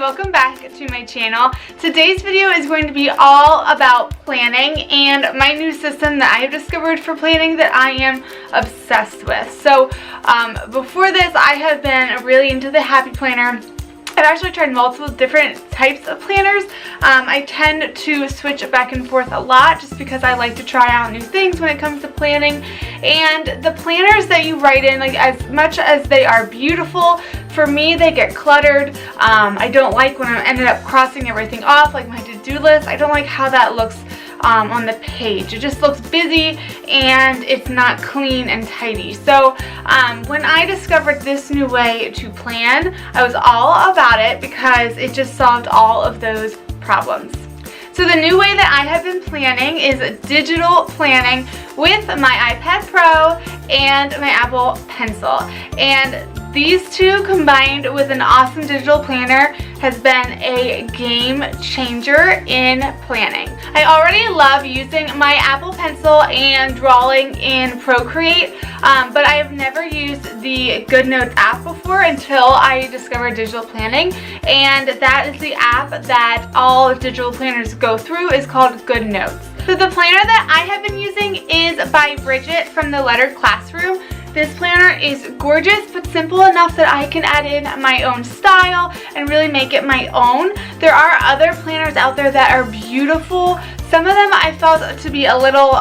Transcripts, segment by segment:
welcome back to my channel. Today's video is going to be all about planning and my new system that I have discovered for planning that I am obsessed with. So before this, I have been really into the Happy Planner. I've actually tried multiple different types of planners. I tend to switch back and forth a lot just because I like to try out new things when it comes to planning. And the planners that you write in, like, as much as they are beautiful, for me they get cluttered. I don't like when I ended up crossing everything off, like my to-do list. I don't like how that looks on the page. It just looks busy and it's not clean and tidy. So when I discovered this new way to plan, I was all about it because it just solved all of those problems. So the new way that I have been planning is digital planning with my iPad Pro and my Apple Pencil. And these two combined with an awesome digital planner has been a game changer in planning. I already love using my Apple Pencil and drawing in Procreate, but I have never used the GoodNotes app before until I discovered digital planning, and that is the app that all digital planners go through. Is called GoodNotes. So the planner that I have been using is by Bridget from the Lettered Classroom. This planner is gorgeous but simple enough that I can add in my own style and really make it my own. There are other planners out there that are beautiful. Some of them I felt to be a little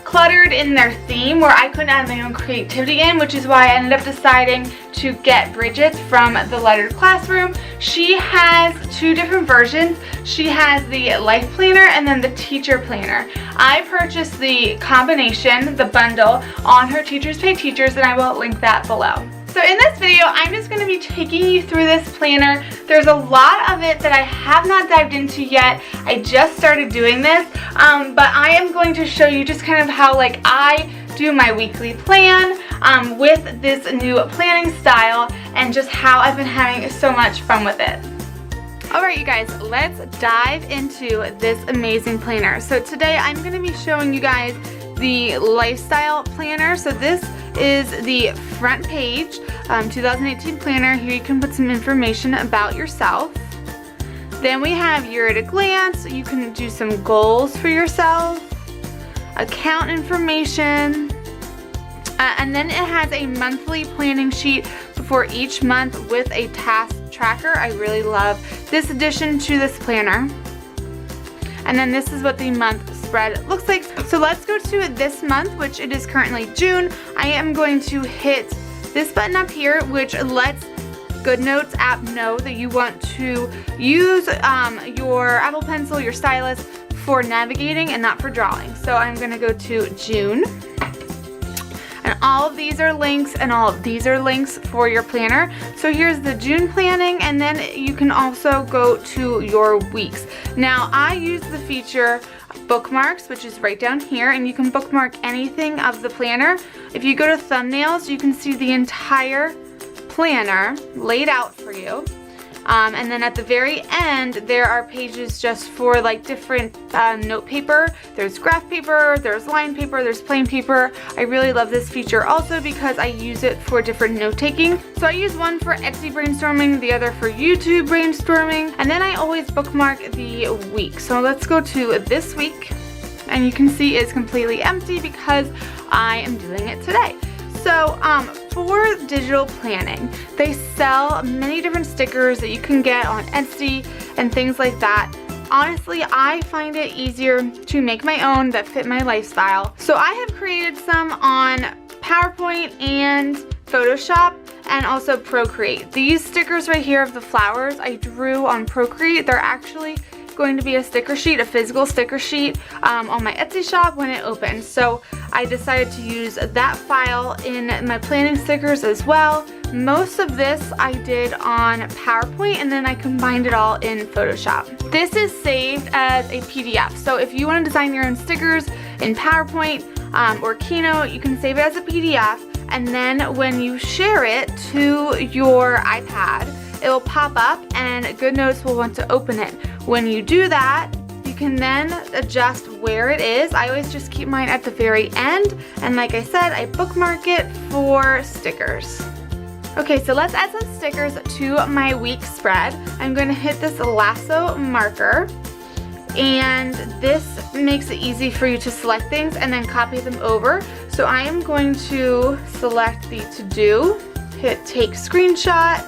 cluttered in their theme where I couldn't add my own creativity in, which is why I ended up deciding to get Bridget's from the Lettered Classroom. She has two different versions. She has the Life Planner and then the Teacher Planner. I purchased the combination, the bundle, on her Teachers Pay Teachers, and I will link that below. So in this video, I'm just going to be taking you through this planner. There's a lot of it that I have not dived into yet. I just started doing this, but I am going to show you just kind of how I do my weekly plan with this new planning style and just how I've been having so much fun with it. Alright, you guys, let's dive into this amazing planner. So today I'm going to be showing you guys the lifestyle planner. So this is the front page 2018 planner. Here you can put some information about yourself. Then we have year at a glance. You can do some goals for yourself, account information, and then it has a monthly planning sheet for each month with a task tracker. I really love this addition to this planner. And then this is what the month spread looks like. So let's go to this month, which it is currently June. I am going to hit this button up here, which lets GoodNotes app know that you want to use your Apple Pencil, your stylus, for navigating and not for drawing. So I'm going to go to June. And all of these are links, and all of these are links for your planner. So here's the June planning, and then you can also go to your weeks. Now, I use the feature Bookmarks, which is right down here, and you can bookmark anything of the planner. If you go to thumbnails, you can see the entire planner laid out for you. And then at the very end, there are pages just for different note paper. There's graph paper, there's line paper, there's plain paper. I really love this feature also because I use it for different note taking. So I use one for Etsy brainstorming, the other for YouTube brainstorming, and then I always bookmark the week. So let's go to this week, and you can see it's completely empty because I am doing it today. So for digital planning, they sell many different stickers that you can get on Etsy and things like that. Honestly, I find it easier to make my own that fit my lifestyle. So I have created some on PowerPoint and Photoshop and also Procreate. These stickers right here of the flowers I drew on Procreate. They're actually going to be a sticker sheet, a physical sticker sheet on my Etsy shop when it opens. So I decided to use that file in my planning stickers as well. Most of this I did on PowerPoint, and then I combined it all in Photoshop. This is saved as a PDF. So if you want to design your own stickers in PowerPoint or Keynote, you can save it as a PDF, and then when you share it to your iPad, it will pop up and GoodNotes will want to open it. When you do that, you can then adjust where it is. I always just keep mine at the very end, and like I said, I bookmark it for stickers. Okay, so let's add some stickers to my week spread. I'm going to hit this lasso marker, and this makes it easy for you to select things and then copy them over. So I am going to select the to-do, hit take screenshot,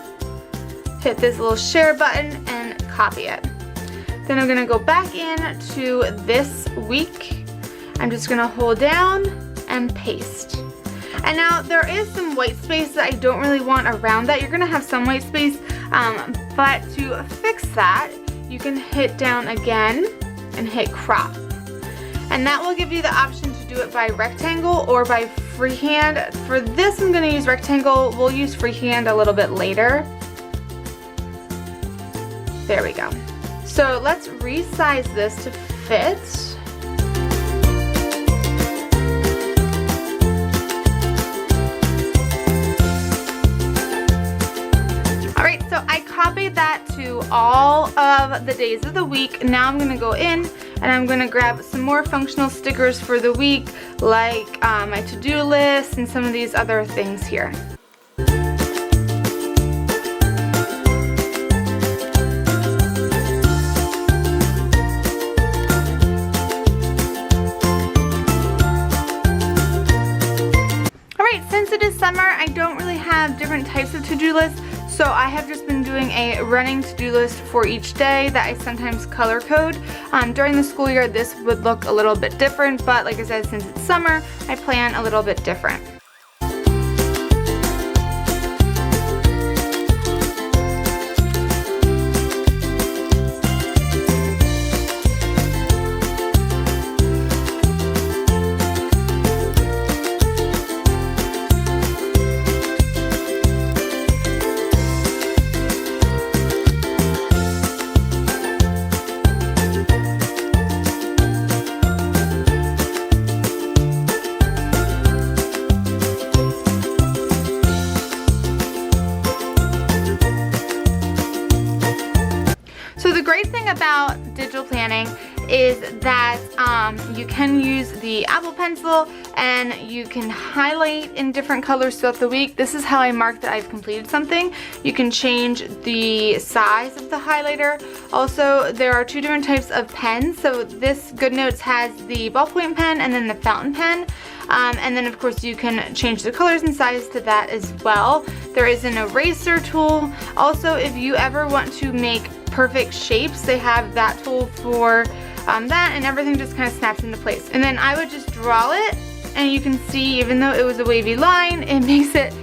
hit this little share button, and copy it. Then I'm going to go back in to this week. I'm just going to hold down and paste. And now there is some white space that I don't really want around that. You're going to have some white space, but to fix that, you can hit down again and hit crop. And that will give you the option to do it by rectangle or by freehand. For this, I'm going to use rectangle. We'll use freehand a little bit later. There we go. So let's resize this to fit. Alright, so I copied that to all of the days of the week. Now I'm going to go in and I'm going to grab some more functional stickers for the week, like my to-do list and some of these other things here. Since it is summer, I don't really have different types of to-do lists, so I have just been doing a running to-do list for each day that I sometimes color code. During the school year, this would look a little bit different, but like I said, since it's summer, I plan a little bit different. So the great thing about digital planning is that you can use the Apple Pencil and you can highlight in different colors throughout the week. This is how I mark that I've completed something. You can change the size of the highlighter. Also, there are two different types of pens. So this GoodNotes has the ballpoint pen and then the fountain pen. And then of course you can change the colors and size to that as well. There is an eraser tool. Also, if you ever want to make perfect shapes, they have that tool for that, and everything just kind of snaps into place. And then I would just draw it, and you can see even though it was a wavy line, it makes it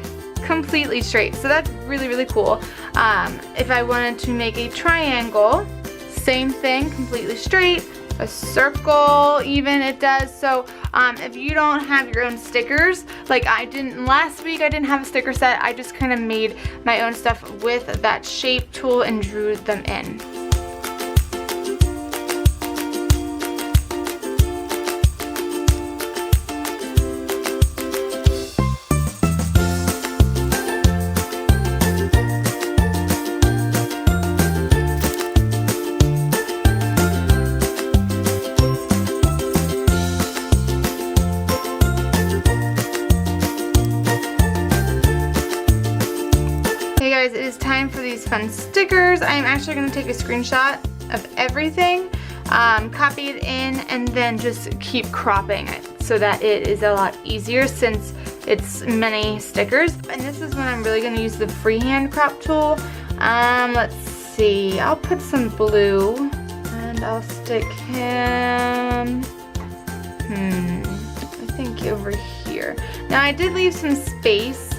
completely straight. So that's really, really cool. If I wanted to make a triangle, same thing, completely straight. A circle even it does. So if you don't have your own stickers, like I didn't last week, I didn't have a sticker set. I just kind of made my own stuff with that shape tool and drew them in. It is time for these fun stickers. I'm actually going to take a screenshot of everything, copy it in, and then just keep cropping it so that it is a lot easier since it's many stickers. And this is when I'm really going to use the freehand crop tool. Let's see, I'll put some blue and I'll stick him, I think over here. Now I did leave some space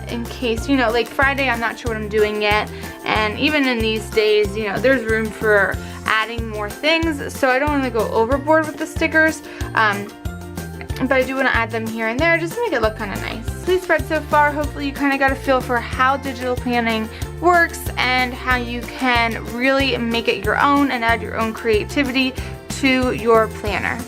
in case, you know, like Friday I'm not sure what I'm doing yet, and even in these days, you know, there's room for adding more things, so I don't want to go overboard with the stickers, but I do want to add them here and there just to make it look kind of nice. Please spread so far, hopefully you kind of got a feel for how digital planning works and how you can really make it your own and add your own creativity to your planner.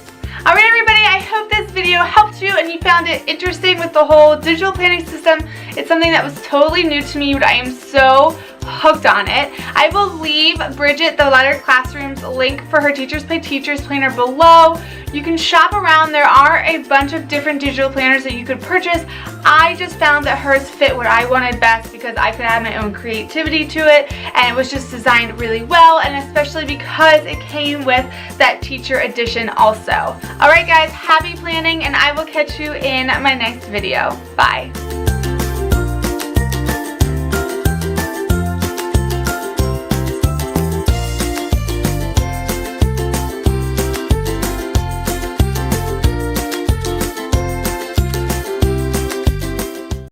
Alright everybody, I hope this video helped you and you found it interesting with the whole digital planning system. It's something that was totally new to me, but I am so hooked on it. I will leave Bridget the Letter Classroom's link for her Teachers Play Teachers planner below. You can shop around. There are a bunch of different digital planners that you could purchase. I just found that hers fit what I wanted best because I could add my own creativity to it, and it was just designed really well, and especially because it came with that teacher edition also. Alright guys, happy planning, and I will catch you in my next video. Bye.